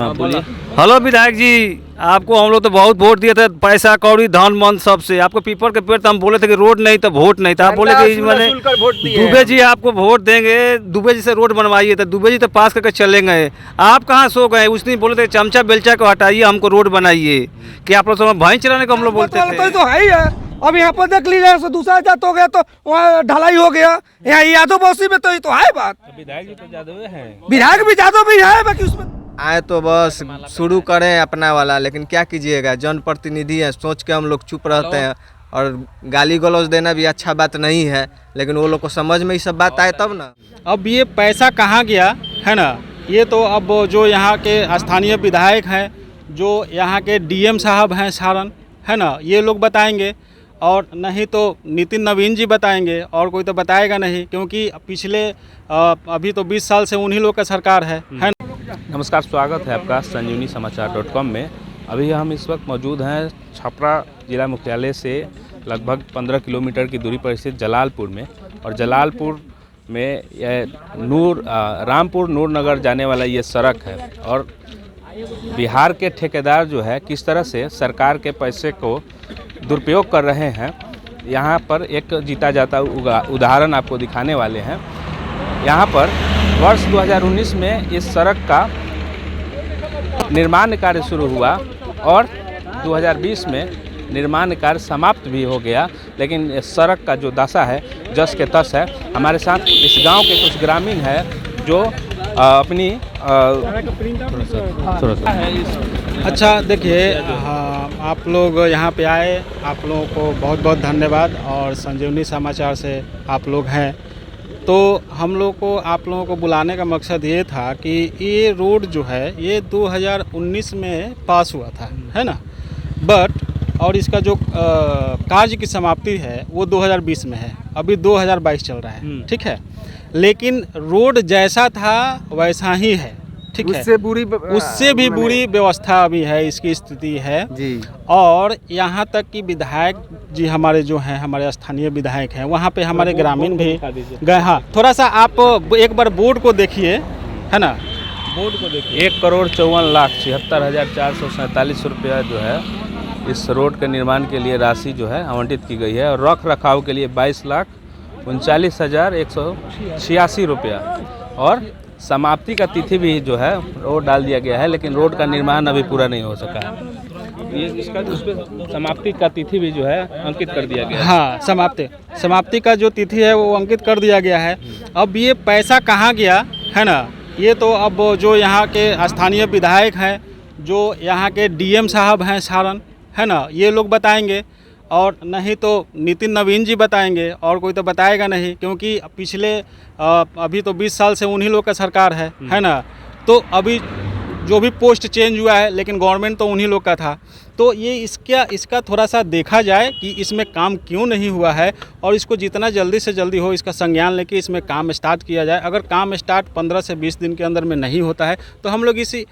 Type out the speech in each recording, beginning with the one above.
हाँ बोलिए। हेलो विधायक जी, आपको हम लोग तो बहुत वोट दिए थे, पैसा कौड़ी धन मन सबसे। आपको पीपल के पेड़ तो हम बोले थे कि रोड नहीं तो वोट नहीं था। आप बोले कि मैंने दुबे जी आपको वोट देंगे, दुबे जी से रोड बनवाइए, तो दुबे जी तो पास करके चले गए। आप कहाँ सो गए? उस दिन बोले थे चमचा बेलचा को हटाइए, हमको रोड बनाइए। कि आप लोग समय भाई चलाने को हम लोग बोलते थे। तो है ही है। अब यहाँ पर देख लीजिए, दूसरा जात हो गया तो वहाँ ढलाई हो गया। यहाँ यादव बस्ती में तो ये तो है बात। विधायक जी तो यादव है, विधायक भी यादव भी है, बाकी उसमें आए तो बस शुरू करें अपना वाला, लेकिन क्या कीजिएगा, जनप्रतिनिधि है, सोच के हम लोग चुप रहते हैं। और गाली गलौज देना भी अच्छा बात नहीं है, लेकिन वो लोग को समझ में ये सब बात आए तब ना। अब ये पैसा कहाँ गया है ना, ये तो अब जो यहाँ के स्थानीय विधायक हैं, जो यहाँ के डीएम साहब हैं सारण, है ना, ये लोग बताएंगे। और नहीं तो नितिन नवीन जी बताएंगे, और कोई तो बताएगा नहीं, क्योंकि पिछले अभी तो 20 साल से उन्हीं लोग का सरकार है ना। नमस्कार, स्वागत है आपका संजीवनी समाचार.com में। अभी हम इस वक्त मौजूद हैं छपरा जिला मुख्यालय से लगभग 15 किलोमीटर की दूरी पर स्थित जलालपुर में। और जलालपुर में रामपुर नूरनगर जाने वाला ये सड़क है। और बिहार के ठेकेदार जो है किस तरह से सरकार के पैसे को दुरुपयोग कर रहे हैं, यहाँ पर एक जीता जाता उदाहरण आपको दिखाने वाले हैं। यहाँ पर वर्ष 2019 में इस सड़क का निर्माण कार्य शुरू हुआ और 2020 में निर्माण कार्य समाप्त भी हो गया, लेकिन इस सड़क का जो दशा है जस के तस है। हमारे साथ इस गांव के कुछ ग्रामीण हैं जो अपनी अच्छा देखिए, आप लोग यहाँ पे आए, आप लोगों को बहुत बहुत धन्यवाद। और संजीवनी समाचार से आप लोग हैं, तो हम लोग को आप लोगों को बुलाने का मकसद ये था कि ये रोड जो है ये 2019 में पास हुआ था, है ना, बट और इसका जो कार्य की समाप्ति है वो 2020 में है। अभी 2022 चल रहा है, ठीक है, लेकिन रोड जैसा था वैसा ही है, ठीक है, उससे भी बुरी व्यवस्था अभी है, इसकी स्थिति है जी। और यहाँ तक कि विधायक जी हमारे जो हैं, हमारे स्थानीय विधायक हैं, वहाँ पे हमारे ग्रामीण भी गए। हाँ, थोड़ा सा आप एक बार बोर्ड को देखिए, है ना, बोर्ड को देखिए। 1,54,76,447 रुपया जो है इस रोड के निर्माण के लिए राशि जो है आवंटित की गई है। और रख रखाव के लिए 22,39,186 रुपया। और समाप्ति का तिथि भी जो है वो डाल दिया गया है, लेकिन रोड का निर्माण अभी पूरा नहीं हो सका है। ये इसका समाप्ति का तिथि भी जो है अंकित कर दिया गया है। हाँ, समाप्ति का जो तिथि है वो अंकित कर दिया गया है। अब ये पैसा कहाँ गया है ना, ये तो अब जो यहाँ के स्थानीय विधायक हैं, जो यहाँ के डीएम साहब हैं सारण, है ना, ये लोग बताएंगे। और नहीं तो नितिन नवीन जी बताएंगे, और कोई तो बताएगा नहीं, क्योंकि पिछले अभी तो 20 साल से उन्हीं लोग का सरकार है ना। तो अभी जो भी पोस्ट चेंज हुआ है, लेकिन गवर्नमेंट तो उन्हीं लोग का था। तो ये इसका थोड़ा सा देखा जाए कि इसमें काम क्यों नहीं हुआ है, और इसको जितना जल्दी से जल्दी हो इसका संज्ञान लेके इसमें काम स्टार्ट किया जाए। अगर काम स्टार्ट 15 से 20 दिन के अंदर में नहीं होता है तो हम लोग इसी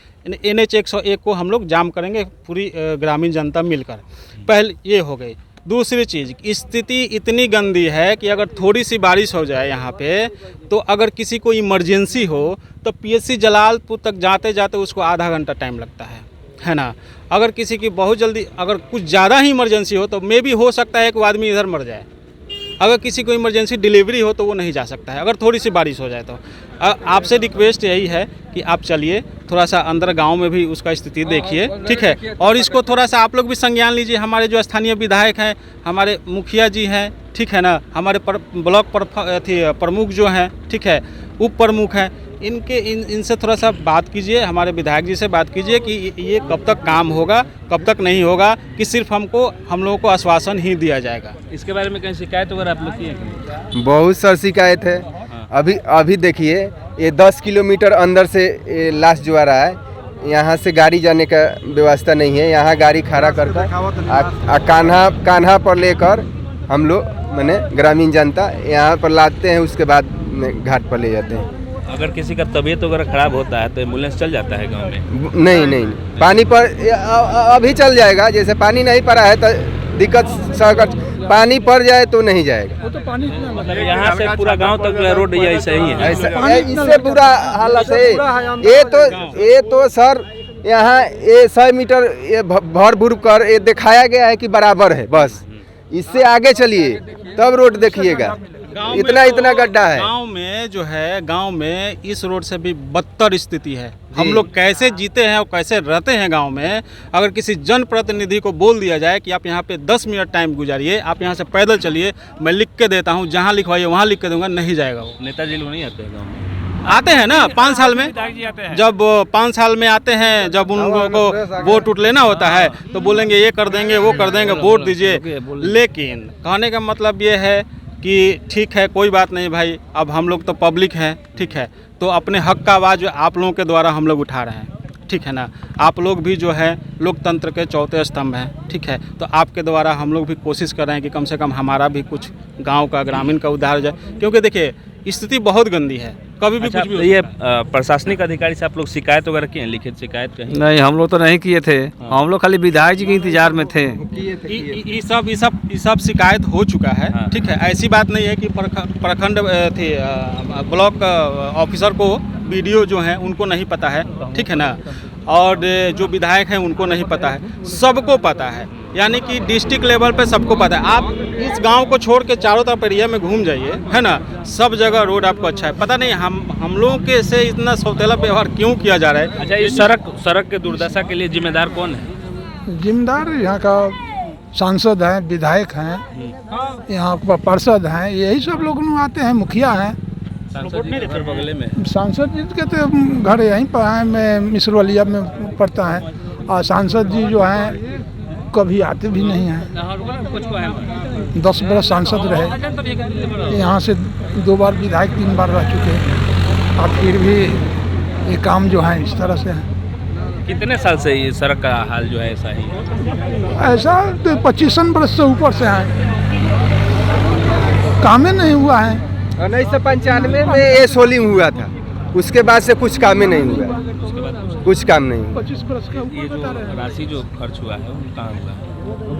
NH 101 को हम लोग जाम करेंगे, पूरी ग्रामीण जनता मिलकर। पहले ये हो गई। दूसरी चीज़, स्थिति इतनी गंदी है कि अगर थोड़ी सी बारिश हो जाए यहाँ पे, तो अगर किसी को इमरजेंसी हो तो PSC जलालपुर तक जाते जाते उसको आधा घंटा टाइम लगता है ना। अगर किसी की बहुत जल्दी, अगर कुछ ज़्यादा ही इमरजेंसी हो तो मे भी हो सकता है कि वो आदमी इधर मर जाए। अगर किसी को इमरजेंसी डिलीवरी हो तो वो नहीं जा सकता है, अगर थोड़ी सी बारिश हो जाए तो। आपसे रिक्वेस्ट यही है कि आप चलिए थोड़ा सा अंदर गांव में भी उसका स्थिति देखिए, ठीक है, और इसको थोड़ा सा आप लोग भी संज्ञान लीजिए। हमारे जो स्थानीय विधायक हैं, हमारे मुखिया जी हैं, ठीक है ना, हमारे ब्लॉक प्रमुख जो हैं, ठीक है, उप प्रमुख हैं, इनसे थोड़ा सा बात कीजिए, हमारे विधायक जी से बात कीजिए कि ये कब तक काम होगा, कब तक नहीं होगा, कि सिर्फ हम लोगों को आश्वासन ही दिया जाएगा। इसके बारे में कहीं शिकायत वगैरह आप लोग की है? बहुत सारी शिकायत है। अभी देखिए, ये 10 किलोमीटर अंदर से लास्ट जो आ रहा है, यहाँ से गाड़ी जाने का व्यवस्था नहीं है। यहाँ गाड़ी खड़ा करकर कान्हा पर लेकर हम लोग माने ग्रामीण जनता यहाँ पर लाते हैं, उसके बाद घाट पर ले जाते हैं। अगर किसी का तबीयत वगैरह खराब होता है तो एम्बुलेंस चल जाता है गांव में? नहीं, पानी पर अभी चल जाएगा। जैसे पानी नहीं पड़ा है तो दिक्कत, पानी पड़ जाए तो नहीं जाएगा। वो तो पानी मतलब यहाँ से पूरा गांव तक रोड ऐसा ही है, इससे बुरा हालत है। ये तो सर यहाँ ये 100 मीटर ये भर भूर कर ये दिखाया गया है कि बराबर है, बस इससे आगे चलिए तब रोड देखिएगा, इतना गड्ढा है। गांव में जो है, गांव में इस रोड से भी बदतर स्थिति है। हम लोग कैसे जीते हैं और कैसे रहते हैं गांव में। अगर किसी जनप्रतिनिधि को बोल दिया जाए कि आप यहाँ पे 10 मिनट टाइम गुजारिए, आप यहाँ से पैदल चलिए, मैं लिख के देता हूँ, जहाँ लिखवाइए वहाँ लिख के दूंगा, नहीं जाएगा वो। नेताजी लोग नहीं आते हैं गाँव में? आते हैं ना 5 साल में, जब 5 साल में आते हैं, जब उन लोगों को वोट उठ लेना होता है तो बोलेंगे ये कर देंगे वो कर देंगे, वोट दीजिए। लेकिन कहने का मतलब ये है कि ठीक है, कोई बात नहीं भाई, अब हम लोग तो पब्लिक हैं, ठीक है, तो अपने हक का आवाज़ आप लोगों के द्वारा हम लोग उठा रहे हैं, ठीक है ना। आप लोग भी जो है लोकतंत्र के चौथे स्तंभ हैं, ठीक है, तो आपके द्वारा हम लोग भी कोशिश कर रहे हैं कि कम से कम हमारा भी कुछ गांव का, ग्रामीण का उद्धार हो जाए, क्योंकि देखिए स्थिति बहुत गंदी है, कभी भी अच्छा, कुछ भी हो ये प्रशासनिक अधिकारी से आप लोग शिकायत वगैरह किए हैं? लिखित शिकायत कहीं? नहीं, हम लोग तो नहीं किए थे, हम लोग खाली विधायक जी के इंतजार में थे। ये सब शिकायत हो चुका है, हाँ। ठीक है। ऐसी बात नहीं है कि प्रखंड थे ब्लॉक ऑफिसर को, बीडीओ जो हैं उनको नहीं पता है, ठीक है ना, और जो विधायक हैं उनको नहीं पता है, सबको पता है, यानी कि डिस्ट्रिक्ट लेवल पे सबको पता है। आप इस गांव को छोड़ के चारों तरफ एरिया में घूम जाइए, है ना, सब जगह रोड आपको अच्छा है। पता नहीं हम लोगों के से इतना सौतेला व्यवहार क्यों किया जा रहा है। अच्छा, इस सड़क के दुर्दशा के लिए जिम्मेदार कौन है? जिम्मेदार यहाँ का सांसद हैं, विधायक हैं, यहाँ पर पार्षद हैं, यही सब लोग आते हैं, मुखिया हैं। सांसद जी के घर बगले में? सांसद जी के तो घर यहीं पर हैं, मैं मिसरवलिया में पड़ता है, और सांसद जी जो हैं कभी आते भी नहीं हैं। 10 बरस सांसद रहे, यहाँ से 2 बार विधायक 3 बार रह चुके हैं, और फिर भी ये काम जो है इस तरह से है। कितने साल से ये सड़क का हाल जो है ऐसा ही है? ऐसा तो 25 बरस से ऊपर से है, काम ही नहीं हुआ है। 1995 में ये सोलिंग हुआ था, उसके बाद से कुछ काम ही नहीं हुआ, कुछ काम नहीं हुआ। 25 बरस के ये जो राशि जो खर्च हुआ है वो कहाँ हुआ है?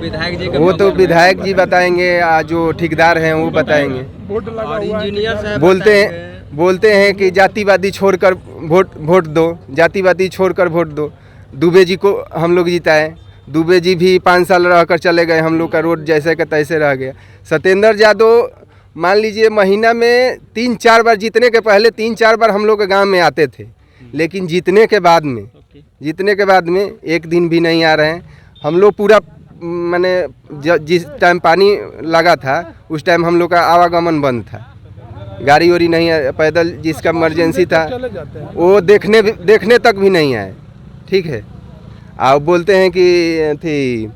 विधायक जी वो तो विधायक जी बताएंगे, जो ठेकेदार हैं वो बताएंगे। बोलते हैं कि जातिवादी छोड़कर वोट दो, जातिवादी छोड़कर वोट दो। दुबे जी को हम लोग जिताए, दुबे जी भी 5 साल रहकर चले गए, हम लोग का रोड जैसे का तैसे रह गया। सत्येंद्र यादव मान लीजिए महीना में 3-4 बार, जीतने के पहले 3-4 बार हम लोग के गांव में आते थे, लेकिन जीतने के बाद में एक दिन भी नहीं आ रहे हैं। हम लोग पूरा माने जिस टाइम पानी लगा था उस टाइम हम लोग का आवागमन बंद था, गाड़ी वाड़ी नहीं है, पैदल जिसका इमरजेंसी था वो देखने तक भी नहीं आए, ठीक है। आप बोलते हैं कि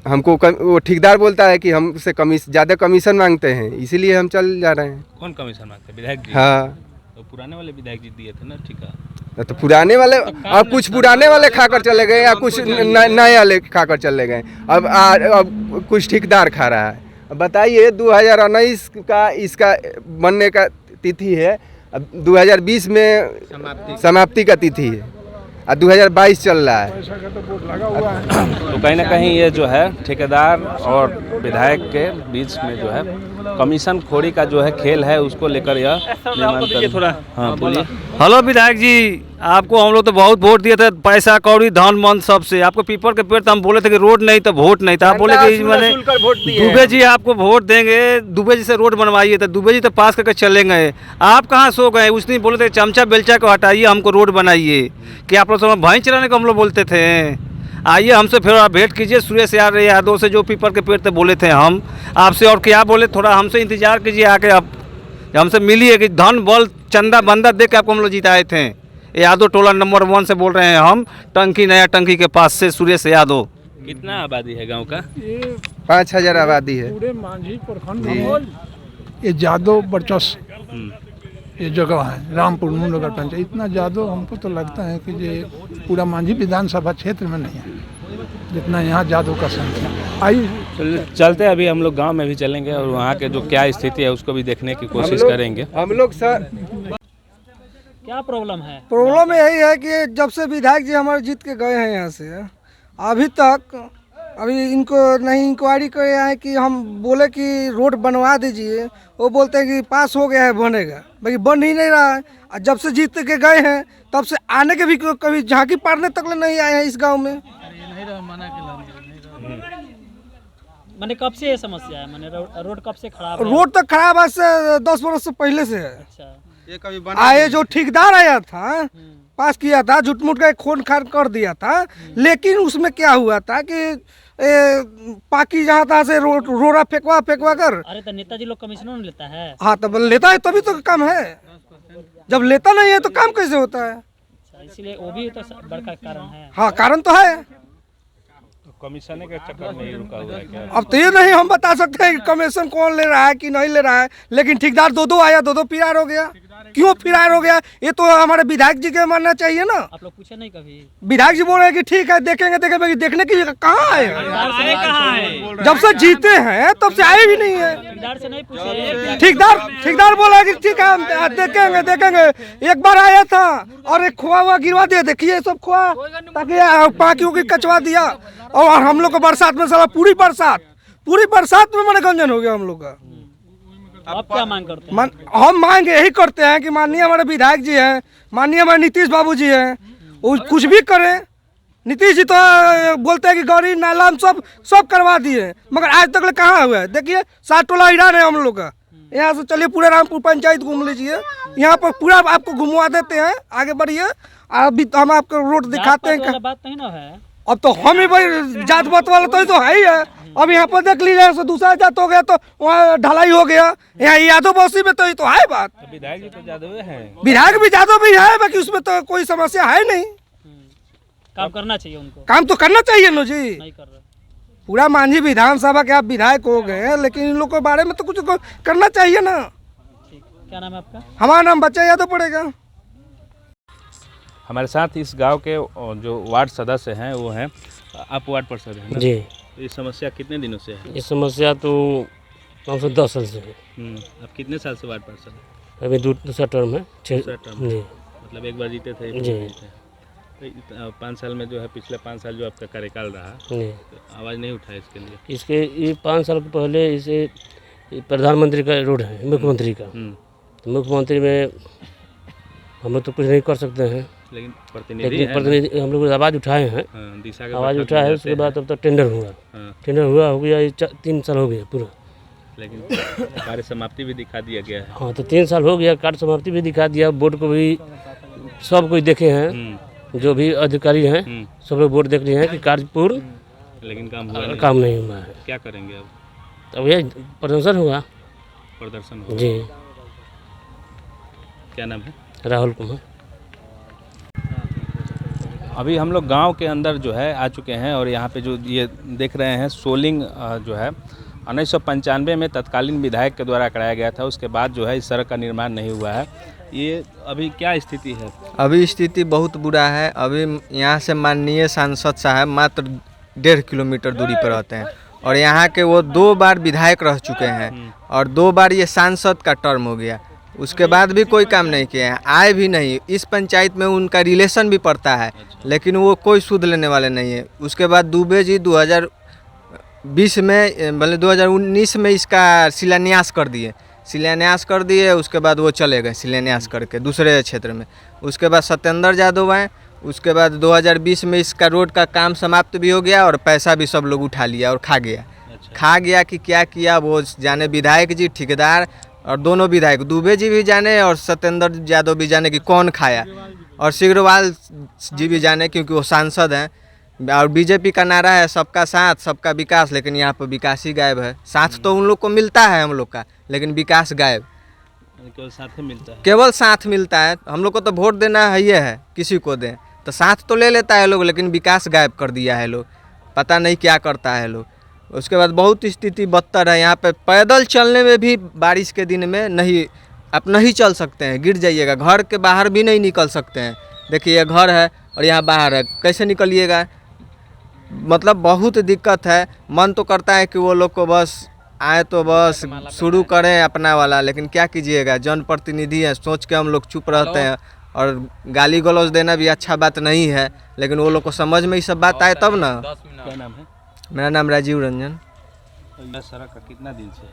हमको वो ठेकेदार बोलता है कि हमसे ज़्यादा कमीशन मांगते हैं, इसीलिए हम चल जा रहे हैं। कौन कमीशन मांगते हैं? विधायक जी? हाँ, तो पुराने वाले विधायक जी दिए थे ना ठेका। तो पुराने वाले, अब कुछ पुराने वाले खाकर चले गए या कुछ नए वाले खाकर चले गए, अब कुछ ठेकेदार खा रहा है। बताइए 2019 का इसका बनने का तिथि है, अब 2020 में समाप्ति का तिथि है, और 2022 चल रहा है। तो कहीं ना कहीं ये जो है ठेकेदार और विधायक के बीच में जो है कमीशन खोरी का जो है खेल है, उसको लेकर यह थोड़ा। हाँ बोलिए। हेलो विधायक जी, आपको हम लोग तो बहुत वोट दिए थे, पैसा कौड़ी धन मन सबसे। आपको पीपल के पेड़ तो हम बोले थे कि रोड नहीं तो वोट नहीं था, आप बोले कि मैंने दुबे जी आपको वोट देंगे, दुबे जी से रोड बनवाइए, तो दुबे जी तो पास करके चले गए। आप कहाँ सो गए? उस दिन बोले थे चमचा बेलचा को हटाइए, हमको रोड बनाइए, कि आप लोग भैंस चलाने को हम लोग बोलते थे। आइए हमसे फिर आप भेंट कीजिए, सुरेश यादव से, जो पीपल के पेड़ थे बोले थे हम आपसे, और क्या बोले, थोड़ा हमसे इंतजार कीजिए, आके आप हमसे मिलिए कि धन बल चंदा बंदा दे के आपको हम लोग जिताए थे। यादव टोला नंबर 1 से बोल रहे हैं हम, टंकी नया टंकी के पास से, सुरेश यादव। कितना आबादी है गांव का? 5000 आबादी है। पूरे मांझी प्रखंड ये जादव वर्चस ये जगह है, रामपुर नगर पंचायत। इतना जादव हमको तो लगता है कि ये पूरा मांझी विधानसभा क्षेत्र में नहीं है जितना यहाँ जादव का संख्या। आइए चलते अभी हम लोग गांव में भी चलेंगे और वहाँ के जो क्या स्थिति है उसको भी देखने की कोशिश करेंगे। हम लोग सर क्या प्रॉब्लम है? प्रॉब्लम यही है कि जब से विधायक जी हमारे जीत के गए हैं यहाँ से, अभी तक अभी इनको नहीं इंक्वायरी करे हैं कि हम बोले कि रोड बनवा दीजिए, वो बोलते हैं कि पास हो गया है बनेगा, बाकी बन ही नहीं रहा है। और जब से जीत के गए हैं तब से आने के भी कभी झांकी पारने तक नहीं आए हैं इस गांव में। मैंने कब से ये समस्या है? मैंने रोड कब से खराब है? रोड तो खराब आज से 10 बरस से पहले से है। अच्छा, आए जो ठेकेदार आया था, पास किया था, झूठ मूठ का खोन खान कर दिया था, लेकिन उसमें क्या हुआ था कि पाकी जहाँ तहाँ से रोड़ा फेंकवा कर। अरे तो नेताजी लोग कमीशनों ने लेता है? हाँ, तब लेता है तभी तो काम है, जब लेता नहीं है तो काम कैसे होता है? अच्छा, इसीलिए वो भी तो बड़का कारण है। हाँ, कारण तो है। कमीशन के चक्कर में ही रुका हुआ है क्या? अब तो ये नहीं हम बता सकते हैं कि कमीशन कौन ले रहा है कि नहीं ले रहा है, लेकिन ठेकेदार दो आया, दो फरार हो गया। क्यों फरार हो गया? ये तो हमारे विधायक जी के मानना चाहिए ना। आप लोग पूछे नहीं कभी? विधायक जी बोल रहे हैं कि ठीक है देखेंगे, देखने की जगह कहाँ है? कहाँ है? जब से जीते हैं तब से आए भी नहीं है। ठेकेदार से नहीं पूछे? ठेकेदार बोला कि ठीक है हम देखेंगे। एक बार आया था और एक खोआ हुआ गिरवा दिया, देखिए सब खोआ, ताकि पाकियों की कचवा दिया। और हम लोग को बरसात में साला पूरी बरसात में मनोरंजन हो गया हम लोग का। आप क्या मांग करते हैं? हम मांग यही करते हैं कि माननीय हमारे विधायक जी हैं, माननीय हमारे नीतीश बाबू जी हैं, वो कुछ भी करें। नीतीश जी तो बोलते हैं कि गौरी नाला हम सब करवा दिए, मगर आज तक कहाँ हुआ है? देखिए 7 टोला ईरान है हम लोग का। यहाँ से चलिए पूरे रामपुर पंचायत घूम लीजिए, यहाँ पर पूरा आपको घुमवा देते हैं। आगे बढ़िए, अभी तो हम आपको रोड दिखाते हैं। बात नहीं ना है, अब तो हम ही भाई जात पात वाला तो है ही है। अब यहाँ पर देख लीजिए, दूसरा जात हो गया तो वहाँ ढलाई हो गया। यहाँ यादव बस्ती में तो ये तो है बात। विधायक जी तो जादव हैं, विधायक भी जादव भी है, बाकी उसमें तो कोई समस्या है नहीं। काम करना चाहिए उनको। काम तो करना चाहिए ना जी। नहीं कर रहे। पूरा मांझी विधानसभा के आप विधायक हो गए हैं, लेकिन इन लोग के बारे में तो कुछ करना चाहिए ना। ठीक, क्या नाम है आपका? हमारा नाम बच्चा यादव पड़ेगा। हमारे साथ इस गांव के जो वार्ड सदस्य हैं वो हैं, आप वार्ड पार्षद हैं ना? जी। तो ये समस्या कितने दिनों से है? ये समस्या तो कम से 10 साल से है। अब कितने साल से वार्ड पार्षद हैं? अभी दूसरा टर्म है। दूसरा टर्म। जी। मतलब एक बार जीते थे, एक बार जी। जीते थे। तो 5 साल में जो है, पिछले 5 साल जो आपका कार्यकाल रहा, जी। तो आवाज़ नहीं उठाया इसके लिए? इसके ये 5 साल पहले इसे प्रधानमंत्री का रोड है, मुख्यमंत्री का। तो मुख्यमंत्री में हम लोग तो कुछ नहीं कर सकते हैं, लेकिन प्रतिनिधि हम लोग आवाज़ उठाए हैं। आवाज़ उठाए है, उसके बाद अब तक टेंडर हुआ। टेंडर हो गया 3 साल हो गया पूरा, लेकिन कार्य समाप्ति भी दिखा दिया गया है। हाँ, तो 3 साल हो गया, कार्य समाप्ति भी दिखा दिया। बोर्ड को भी सब कुछ देखे हैं, जो भी अधिकारी हैं सब लोग बोर्ड देख लिए हैं कि कार्य पूर्ण, लेकिन काम नहीं हुआ है। क्या करेंगे अब ये प्रदर्शन हुआ। जी। क्या नाम है? राहुल कुमार। अभी हम लोग गांव के अंदर जो है आ चुके हैं, और यहाँ पे जो ये देख रहे हैं सोलिंग जो है 1995 में तत्कालीन विधायक के द्वारा कराया गया था। उसके बाद जो है इस सड़क का निर्माण नहीं हुआ है। ये अभी क्या स्थिति है? अभी स्थिति बहुत बुरा है। अभी यहाँ से माननीय सांसद साहब मात्र 1.5 किलोमीटर दूरी पर रहते हैं, और यहाँ के वो 2 बार विधायक रह चुके हैं, और 2 बार ये सांसद का टर्म हो गया। उसके बाद भी कोई काम नहीं किए हैं, आए भी नहीं। इस पंचायत में उनका रिलेशन भी पड़ता है, लेकिन वो कोई सूद लेने वाले नहीं है। उसके बाद दुबे जी 2020 में मतलब 2019 में इसका शिलान्यास कर दिए। उसके बाद वो चले गए शिलान्यास करके दूसरे क्षेत्र में। उसके बाद सत्येंद्र यादव आए। उसके बाद 2020 में इसका रोड का काम समाप्त भी हो गया, और पैसा भी सब लोग उठा लिया और खा गया कि क्या किया वो जाने। विधायक जी, ठेकेदार और दोनों विधायक, दुबे जी भी जाने और सत्येंद्र यादव भी जाने कि कौन खाया, और सिग्रवाल जी भी जाने क्योंकि वो सांसद हैं। और बीजेपी का नारा है सबका साथ सबका विकास, लेकिन यहाँ पर विकास ही गायब है। साथ तो उन लोग को मिलता है हम लोग का, लेकिन विकास गायब। केवल साथ मिलता है। हम लोग को तो वोट देना है, किसी को दें तो साथ तो ले लेता है लोग, लेकिन विकास गायब कर दिया है लोग। पता नहीं क्या करता है लोग। उसके बाद बहुत स्थिति बदतर है यहाँ पे। पैदल चलने में भी बारिश के दिन में नहीं, आप नहीं चल सकते हैं, गिर जाइएगा। घर के बाहर भी नहीं निकल सकते हैं। देखिए ये घर है और यहाँ बाहर है, कैसे निकलिएगा? मतलब बहुत दिक्कत है। मन तो करता है कि वो लोग को बस आए तो बस शुरू करें अपना वाला, लेकिन क्या कीजिएगा, जनप्रतिनिधि है, सोच के हम लोग चुप रहते हैं। और गाली गलौज देना भी अच्छा बात नहीं है, लेकिन वो लोग को समझ में ये सब बात आए तब ना। क्या नाम है? मेरा नाम राजीव रंजन। यह सड़क का कितना दिन से?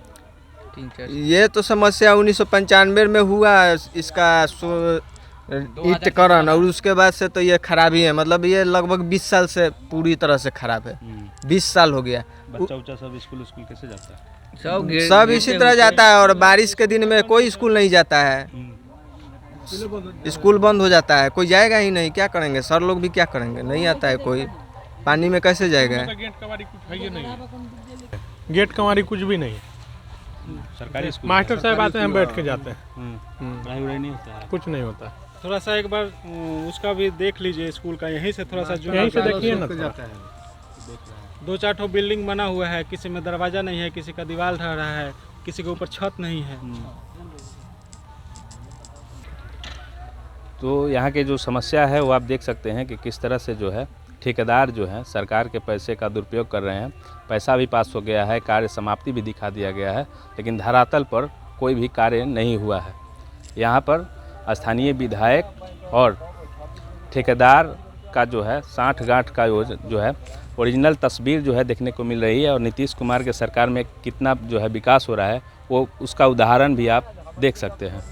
ये तो समस्या 1995 में हुआ इसका ईंटकरण, और उसके बाद से तो ये खराब ही है। मतलब ये लगभग 20 साल से पूरी तरह से खराब है। 20 साल हो गया। बच्चा सब स्कूल कैसे जाता है? सब इसी तरह जाता है, और बारिश के दिन में कोई स्कूल नहीं जाता है। स्कूल बंद हो जाता है, कोई जाएगा ही नहीं। क्या करेंगे सर लोग भी, क्या करेंगे? नहीं आता है कोई, पानी में कैसे जाएगा? गेट कमारी कुछ भी नहीं। सरकारी स्कूल मास्टर साहब आते हैं, बैठ के जाते हैं, पढ़ाई वढ़ाई नहीं होता है? कुछ नहीं होता। थोड़ा सा एक बार उसका भी देख लीजिए स्कूल का, यहीं से थोड़ा सा यहीं से देखिए ना। 2-4 ठो बिल्डिंग बना हुआ है, किसी में दरवाजा नहीं है, किसी का दीवार ढह रहा है, किसी के ऊपर छत नहीं है। तो यहाँ के जो समस्या है वो आप देख सकते हैं कि किस तरह से जो है ठेकेदार जो है सरकार के पैसे का दुरुपयोग कर रहे हैं। पैसा भी पास हो गया है, कार्य समाप्ति भी दिखा दिया गया है, लेकिन धरातल पर कोई भी कार्य नहीं हुआ है। यहाँ पर स्थानीय विधायक और ठेकेदार का जो है साठगांठ का जो है ओरिजिनल तस्वीर जो है देखने को मिल रही है। और नीतीश कुमार के सरकार में कितना जो है विकास हो रहा है वो उसका उदाहरण भी आप देख सकते हैं।